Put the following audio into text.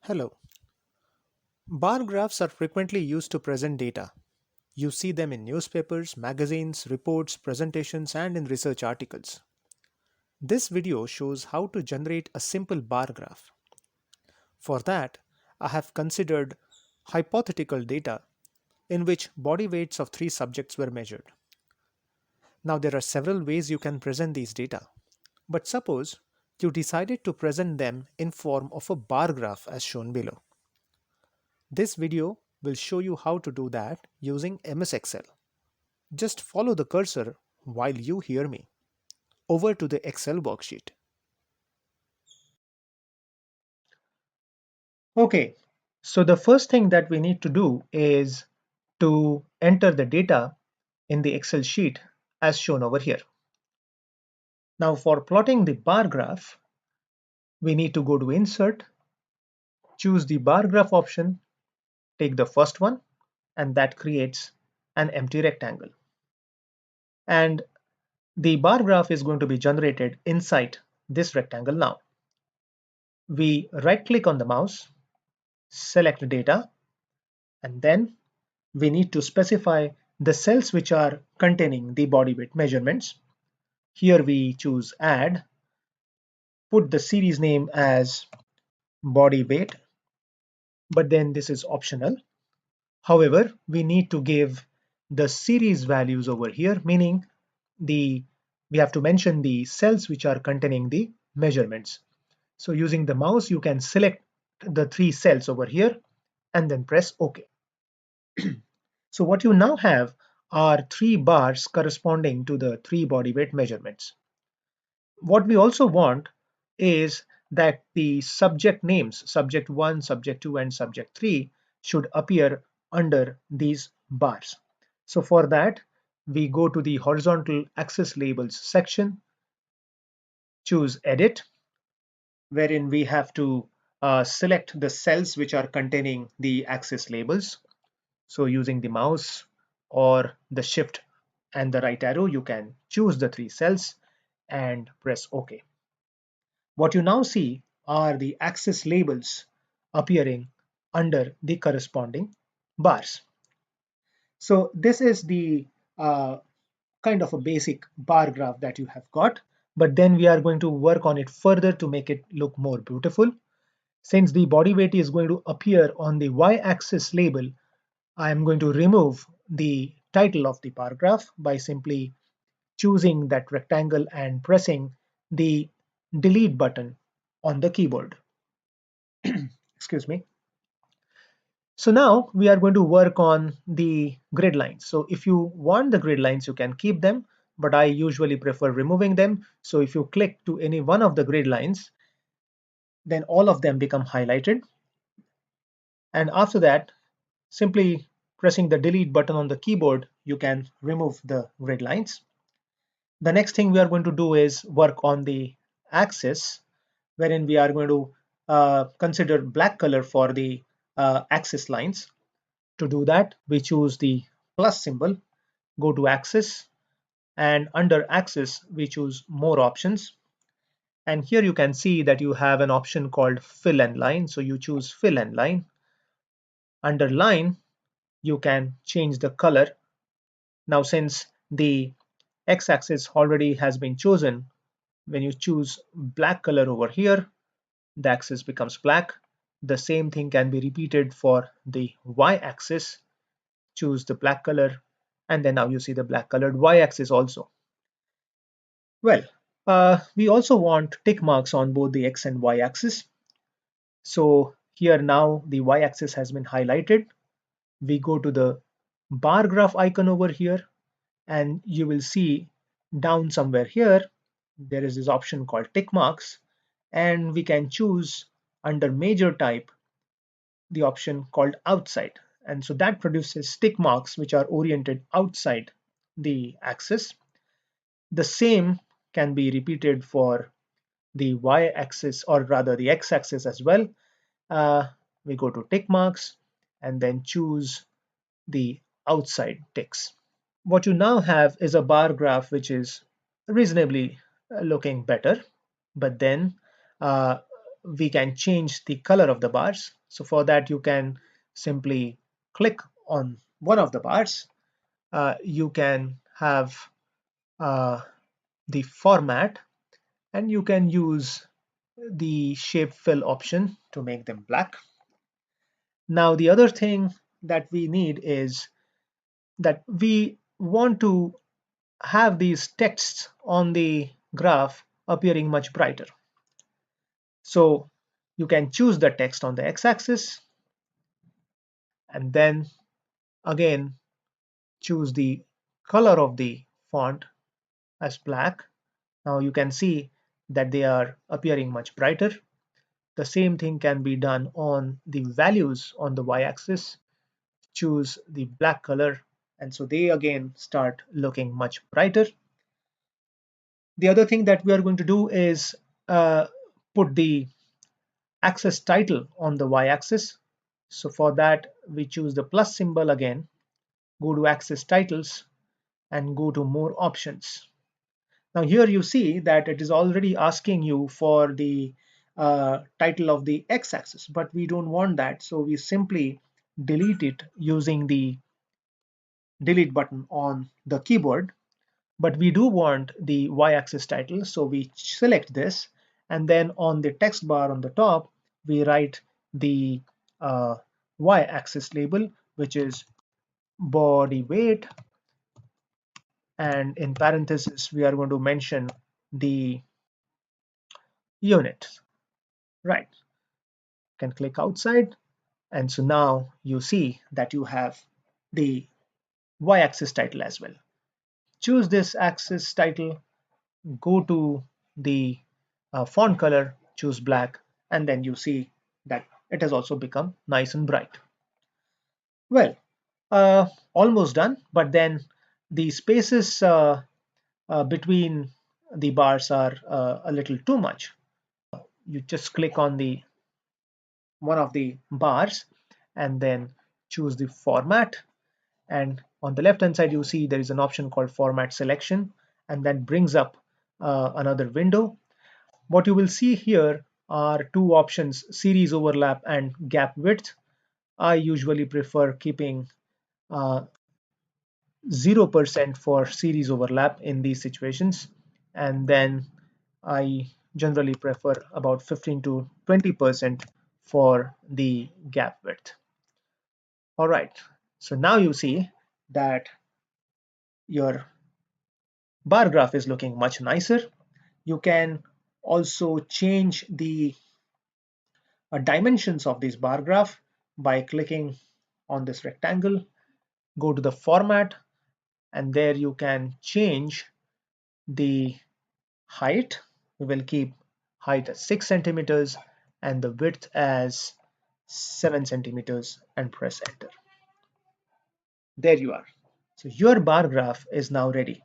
Hello. Bar graphs are frequently used to present data. You see them in newspapers, magazines, reports, presentations, and in research articles. This video shows how to generate a simple bar graph. For that, I have considered hypothetical data in which body weights of three subjects were measured. Now, there are several ways you can present these data, but suppose you decided to present them in form of a bar graph as shown below. This video will show you how to do that using MS Excel. Just follow the cursor while you hear me over to the Excel worksheet. Okay, so the first thing that we need to do is to enter the data in the Excel sheet as shown over here. Now for plotting the bar graph, we need to go to Insert, choose the bar graph option, take the first one, and that creates an empty rectangle. And the bar graph is going to be generated inside this rectangle now. We right click on the mouse, select data, and then we need to specify the cells which are containing the body weight measurements. Here we choose add, put the series name as body weight, but then this is optional. However, we need to give the series values over here, meaning the we have to mention the cells which are containing the measurements. So using the mouse, you can select the three cells over here and then press OK. So what you now have are three bars corresponding to the three body weight measurements. What we also want is that the subject names, subject 1, subject 2, and subject 3, should appear under these bars. So for that, we go to the horizontal axis labels section, choose edit, wherein we have to select the cells which are containing the axis labels. So using the mouse or the shift and the right arrow, you can choose the three cells and press OK. What you now see are the axis labels appearing under the corresponding bars. So this is the kind of a basic bar graph that you have got, but then we are going to work on it further to make it look more beautiful. Since the body weight is going to appear on the y-axis label, I am going to remove the title of the bar graph by simply choosing that rectangle and pressing the delete button on the keyboard. Excuse me. So now we are going to work on the grid lines. So if you want the grid lines, you can keep them, but I usually prefer removing them. So if you click to any one of the grid lines, then all of them become highlighted. And after that, simply pressing the delete button on the keyboard, you can remove the grid lines. The next thing we are going to do is work on the axis, wherein we are going to consider black color for the axis lines. To do that, we choose the plus symbol, go to axis, and under axis, we choose more options. And here you can see that you have an option called fill and line. So you choose fill and line. Under line, you can change the color. Now, since the x-axis already has been chosen, when you choose black color over here, the axis becomes black. The same thing can be repeated for the y-axis. Choose the black color, and then now you see the black colored y-axis also. Well, we also want tick marks on both the x and y-axis. So here now the y-axis has been highlighted. We go to the bar graph icon over here, and you will see down somewhere here, there is this option called tick marks, and we can choose under major type the option called outside. And so that produces tick marks which are oriented outside the axis. The same can be repeated for the y-axis, or rather the x-axis as well. We go to tick marks and then choose the outside ticks. What you now have is a bar graph which is reasonably looking better, but then we can change the color of the bars. So for that, you can simply click on one of the bars. You can have uh, the format, and you can use the shape fill option to make them black. Now, the other thing that we need is that we want to have these texts on the graph appearing much brighter. So you can choose the text on the x-axis, and then again choose the color of the font as black. Now you can see that they are appearing much brighter. The same thing can be done on the values on the y-axis. Choose the black color, and so they again start looking much brighter. The other thing that we are going to do is put the axis title on the y-axis. So for that, we choose the plus symbol again, go to axis titles, and go to more options. Now here you see that it is already asking you for the title of the x-axis, but we don't want that. So we simply delete it using the delete button on the keyboard. But we do want the y-axis title, so we select this, and then on the text bar on the top, we write the uh, y-axis label, which is body weight, and in parentheses, we are going to mention the unit. Right, can click outside, and so now you see that you have the y-axis title as well. Choose this axis title, go to the font color, choose black, and then you see that it has also become nice and bright. Well, almost done, but then the spaces between the bars are a little too much. You just click on the one of the bars and then choose the format, and on the left hand side you see there is an option called format selection, and that brings up another window. What you will see here are two options, series overlap and gap width. I usually prefer keeping 0% for series overlap in these situations, and then I generally prefer about 15 to 20% for the gap width. All right, so now you see that your bar graph is looking much nicer. You can also change the dimensions of this bar graph by clicking on this rectangle, go to the format, and there you can change the height. We will keep height as 6 centimeters and the width as 7 centimeters and press enter. There you are. So your bar graph is now ready.